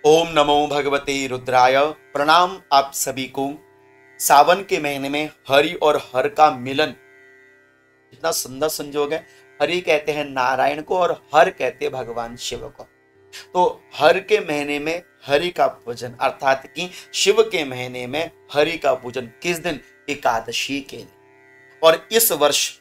ओम नमो भगवते रुद्राय। प्रणाम आप सभी को। सावन के महीने में हरि और हर का मिलन इतना सुंदर संजोग है। हरि कहते हैं नारायण को और हर कहते हैं भगवान शिव को। तो हर के महीने में हरि का पूजन अर्थात कि शिव के महीने में हरि का पूजन किस दिन? एकादशी के दिन। और इस वर्ष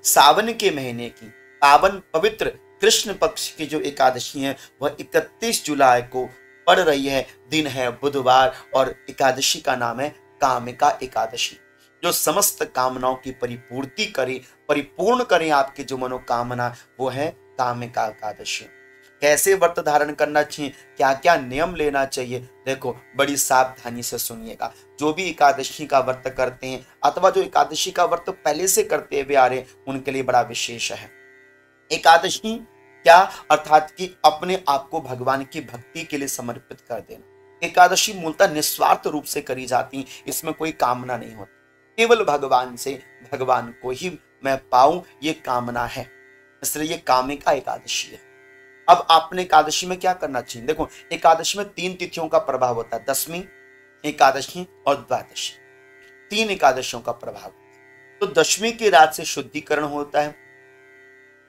सावन के महीने की पावन पवित्र कृष्ण पक्ष की जो एकादशी है वह 31 जुलाई को पड़ रही है। दिन है बुधवार और एकादशी का नाम है कामिका एकादशी, जो समस्त कामनाओं की परिपूर्ति करे, परिपूर्ण करें आपकी जो मनोकामना, वो है कामिका एकादशी। कैसे व्रत धारण करना चाहिए, क्या क्या नियम लेना चाहिए, देखो बड़ी सावधानी से सुनिएगा। जो भी एकादशी का व्रत करते हैं अथवा जो एकादशी का व्रत पहले से करते हुए आ रहे हैं उनके लिए बड़ा विशेष है। एकादशी क्या? अर्थात कि अपने आप को भगवान की भक्ति के लिए समर्पित कर देना। एकादशी मूलतः निस्वार्थ रूप से करी जाती, इसमें कोई कामना नहीं होती। केवल भगवान से भगवान को ही मैं पाऊं ये कामना है, इसलिए ये कामिका एकादशी है। अब आपने एकादशी में क्या करना चाहिए? देखो एकादशी में 3 तिथियों का प्रभाव होता है, दशमी, एकादशी और द्वादशी। 3 एकादशियों का प्रभाव। तो दशमी की रात से शुद्धिकरण होता है,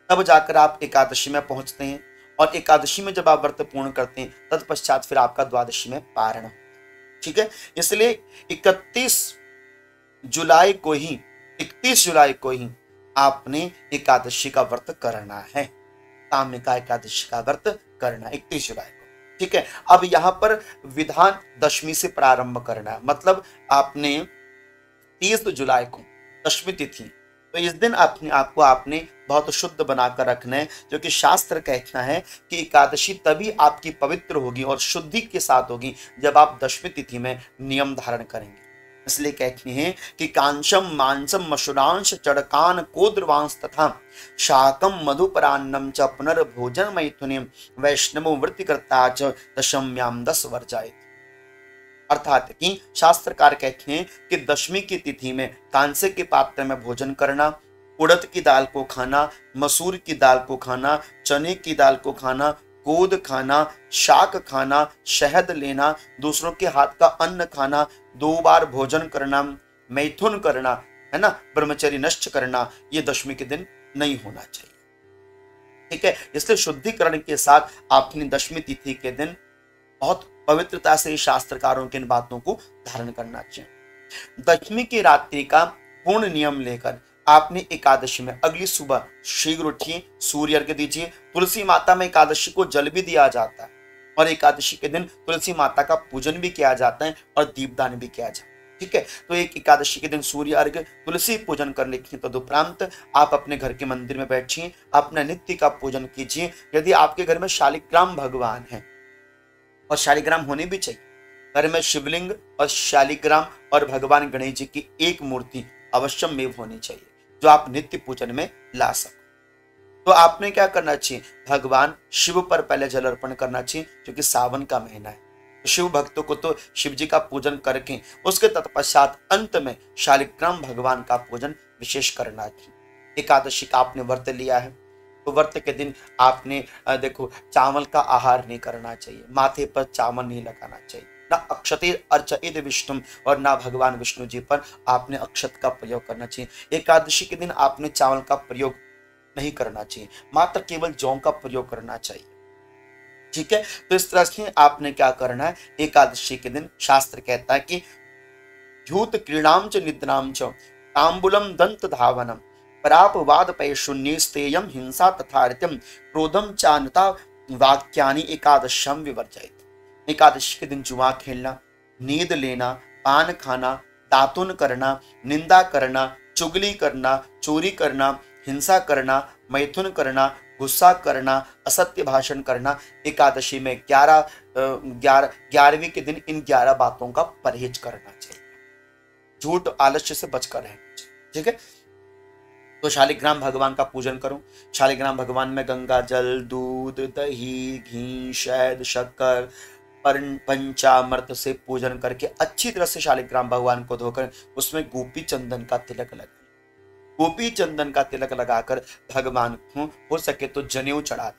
तब जाकर आप एकादशी में पहुंचते हैं। और एकादशी में जब आप व्रत पूर्ण करते हैं तत्पश्चात फिर आपका द्वादशी में पारण होता है। ठीक है, इसलिए 31 जुलाई को ही 31 जुलाई को ही आपने एकादशी का व्रत करना है। कामिका एकादशी का व्रत करना 31 जुलाई को। ठीक है, अब यहां पर विधान दशमी से प्रारंभ करना है, मतलब आपने 30 जुलाई को दशमी तिथि, तो इस दिन आपने बहुत शुद्ध बनाकर रखना है, जो कि शास्त्र कहना है कि एकादशी तभी आपकी पवित्र होगी और शुद्धि के साथ होगी जब आप दशमी तिथि में नियम धारण करेंगे। इसलिए कहते हैं कि कांशम मांसम मशुरांश चड़कान कोद्रवांश तथा शाकम मधुपरान्नम च पुनर्भोजन मैथुनिम वैष्णवो वृत्तिकर्ता च दशम्याम 10 वर्जायत। अर्थात कि शास्त्रकार कहते हैं कि दशमी की तिथि में कांसे के पात्र में भोजन करना, उड़द की दाल को खाना, मसूर की दाल को खाना, चने की दाल को खाना, गोद खाना, शाक खाना, शहद लेना, दूसरों के हाथ का अन्न खाना, 2 बार भोजन करना, मैथुन करना, है ना, ब्रह्मचर्य नष्ट करना, ये दशमी के दिन नहीं होना चाहिए। ठीक है, इसलिए शुद्धिकरण के साथ आपने दशमी तिथि के दिन बहुत पवित्रता से शास्त्रकारों की इन बातों को धारण करना चाहिए। दशमी की रात्रि का पूर्ण नियम लेकर आपने एकादशी में अगली सुबह शीघ्र उठिए, सूर्य अर्घ्य दीजिए। तुलसी माता में एकादशी को जल भी दिया जाता है और एकादशी के दिन तुलसी माता का पूजन भी किया जाता है और दीपदान भी किया जाता है। ठीक है, तो एक एकादशी के दिन सूर्य अर्घ्य, तुलसी पूजन करने के तदुपरांत आप अपने घर के मंदिर में बैठिए, अपना नित्य का पूजन कीजिए। यदि आपके घर में शालिग्राम भगवान है, और शालिग्राम होने भी चाहिए, घर में शिवलिंग और शालिग्राम और भगवान गणेश जी की एक मूर्ति अवश्य में होनी चाहिए, जो आप नित्य पूजन में ला सको। तो आपने क्या करना चाहिए? भगवान शिव पर पहले जल अर्पण करना चाहिए, क्योंकि सावन का महीना है। शिव भक्तों को तो शिव जी का पूजन करके उसके तत्पश्चात अंत में शालिग्राम भगवान का पूजन विशेष करना चाहिए। एकादशी का आपने व्रत लिया है तो व्रत के दिन आपने देखो चावल का आहार नहीं करना चाहिए, माथे पर चावल नहीं लगाना चाहिए, ना अक्षते अर्चित विष्णु और ना भगवान विष्णु जी पर आपने अक्षत का प्रयोग करना चाहिए। एकादशी के दिन आपने चावल का प्रयोग नहीं करना चाहिए, मात्र केवल जौ का प्रयोग करना चाहिए। ठीक है, तो इस तरह से आपने क्या करना है? एकादशी के दिन शास्त्र कहता है कि ध्यूत क्रीणाम च निद्राम च तांबुलम दंत धावनम परापवाद पैशून्यस्तेयम हिंसा तथा ऋतम क्रोधम चानता वाक्यानि एकादशम विवर्जयित। एकादशी के दिन जुआ खेलना, नींद लेना, पान खाना, दातुन करना, निंदा करना, चुगली करना, चोरी करना, हिंसा करना, मैथुन करना, गुस्सा करना, असत्य भाषण करना, एकादशी में 11वीं के दिन इन 11 बातों का परहेज करना चाहिए। झूठ आलस्य से बचकर रहना चाहिए। ठीक है, तो शालिग्राम भगवान का पूजन करो। शालिग्राम भगवान में गंगा जल, दूध, दही, घी, शहद, शक्कर, पंचामृत से पूजन करके अच्छी तरह से शालिग्राम भगवान को धोकर उसमें गोपी चंदन का तिलक लगाएं। गोपी चंदन का तिलक लगाकर भगवान को हो सके तो जनेऊ चढ़ा दें।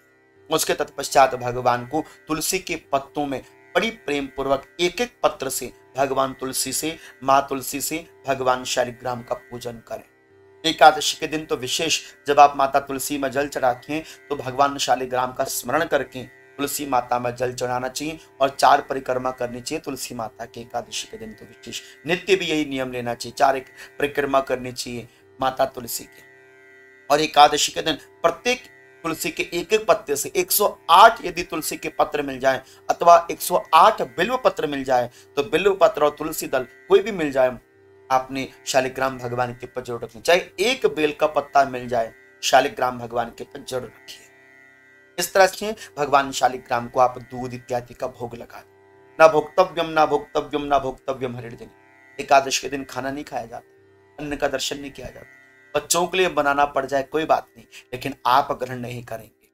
उसके तत्पश्चात भगवान को तुलसी के पत्तों में बड़ी प्रेम पूर्वक एक एक पत्र से भगवान तुलसी से, माँ तुलसी से भगवान शालिग्राम का पूजन करें। एकादशी के दिन तो विशेष, जब आप माता तुलसी में जल चढ़ाते तो भगवान शालिग्राम का स्मरण करके तुलसी माता में जल चढ़ाना चाहिए और 4 परिक्रमा करनी चाहिए तुलसी माता के। एकादशी के दिन तो विशेष नित्य भी यही नियम लेना चाहिए, 4 परिक्रमा करनी चाहिए माता तुलसी की। और एकादशी के दिन प्रत्येक तुलसी के एक एक पत्ते से 108 यदि तुलसी के पत्र मिल जाए अथवा 108 बिल्व पत्र मिल जाए, तो बिल्व पत्र और तुलसी दल कोई भी मिल जाए, आपने शालिग्राम भगवान के ऊपर जरूर रखनी। चाहे एक बेल का पत्ता मिल जाए, शालिग्राम भगवान के ऊपर जरूर रखिए। इस तरह से भगवान शालिग्राम को आप दूध इत्यादि का भोग लगा दें। ना भोक्तव्यम ना भोक्तव्यम ना भोक्तव्यम हरिर्दिन। एकादशी के दिन खाना नहीं खाया जाता, अन्न का दर्शन नहीं किया जाता। बच्चों के लिए बनाना पड़ जाए कोई बात नहीं, लेकिन आप ग्रहण नहीं करेंगे,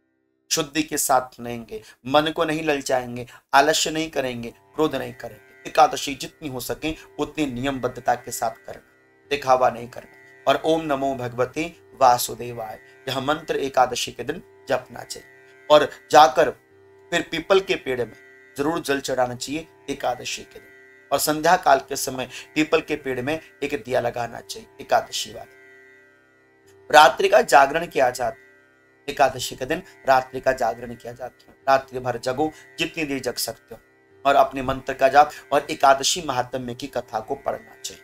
शुद्धि के साथ रहेंगे, मन को नहीं ललचाएंगे, आलस्य नहीं करेंगे, क्रोध नहीं करेंगे। एकादशी जितनी हो सके उतनी नियमबद्धता के साथ करना, दिखावा नहीं करना। और ओम नमो भगवते वासुदेवाय यह मंत्र एकादशी के दिन जपना चाहिए। और जाकर फिर पीपल के पेड़ में जरूर जल चढ़ाना चाहिए एकादशी के दिन। और संध्या काल के समय पीपल के पेड़ में एक दिया लगाना चाहिए एकादशी वाले। रात्रि का जागरण किया जाता है एकादशी के दिन, रात्रि का जागरण किया जाता है। रात्रि भर जगो, जितनी देर जग सकते हो, और अपने मंत्र का जाप और एकादशी महात्म्य की कथा को पढ़ना चाहिए।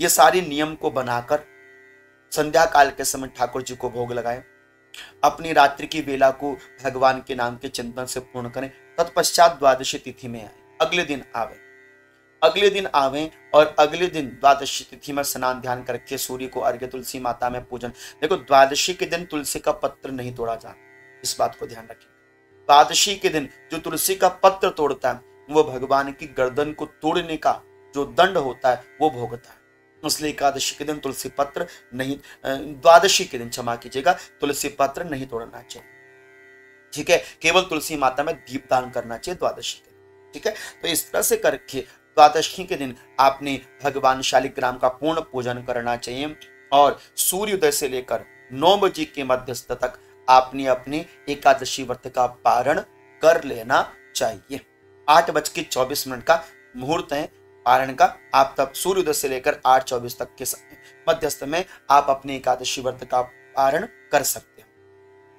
ये सारे नियम को बनाकर संध्या काल के समय ठाकुर जी को भोग लगाएं। अपनी रात्रि की वेला को भगवान के नाम के चिंतन से पूर्ण करें। तत्पश्चात द्वादशी तिथि में आए, अगले दिन आवे और अगले दिन द्वादशी तिथि में स्नान ध्यान करके सूर्य को अर्घ्य, तुलसी माता में पूजन। देखो द्वादशी के दिन तुलसी का पत्र नहीं तोड़ा जाता, इस बात को ध्यान रखिए। द्वादशी के दिन जो तुलसी का पत्र तोड़ता है वो भगवान की गर्दन को तोड़ने का जो दंड होता है वो भोगता है। इसलिए एकादशी के दिन तुलसी पत्र नहीं, द्वादशी के दिन क्षमा कीजिएगा, तुलसी पत्र नहीं तोड़ना चाहिए। ठीक है, केवल तुलसी माता में दीपदान करना चाहिए द्वादशी के दिन। ठीक है, तो इस तरह से करके द्वादशी के दिन आपने भगवान शालिग्राम का पूर्ण पूजन करना चाहिए। और सूर्योदय से लेकर 9 बजे के मध्यस्थ तक आपने अपने एकादशी व्रत का पारण कर लेना चाहिए। 8:24 का मुहूर्त है पारण का। आप तब सूर्योदय से लेकर 8:24 तक के मध्यस्थ में आप अपने एकादशी व्रत का पारण कर सकते हैं।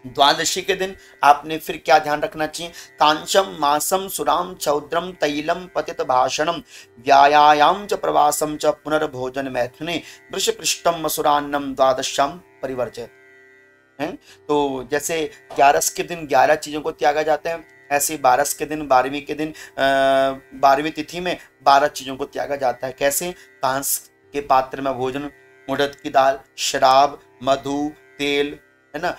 द्वादशी के दिन आपने फिर क्या ध्यान रखना चाहिए? कांचम मासम सुराम चौद्रम तैलम पतित भाषणम व्यायाम च प्रवासम च पुनर्भोजन मैथुने वृषपृष्ठम मसुरान्नम द्वादश्याम परिवर्जित है। तो जैसे 11 के दिन 11 चीजों को त्यागा जाते हैं, ऐसे 12 के दिन 12वीं के दिन 12वीं तिथि में 12 चीजों को त्यागा जाता है। कैसे? कांस के पात्र में भोजन, उड़द की दाल, शराब, मधु, तेल, है ना,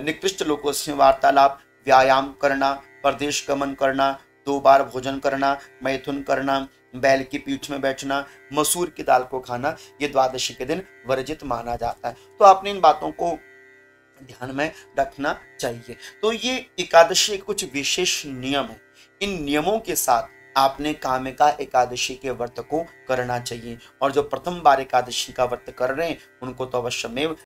निकृष्ट लोगों से वार्तालाप, व्यायाम करना, प्रदेश गमन करना, 2 बार भोजन करना, मैथुन करना, बैल की पीठ में बैठना, मसूर की दाल को खाना, ये द्वादशी के दिन वर्जित माना जाता है। तो आपने इन बातों को ध्यान में रखना चाहिए। तो ये एकादशी के कुछ विशेष नियम है। इन नियमों के साथ आपने कामिका एकादशी के व्रत को करना चाहिए। और जो प्रथम बार एकादशी का व्रत कर रहे हैं उनको तो अवश्यमेव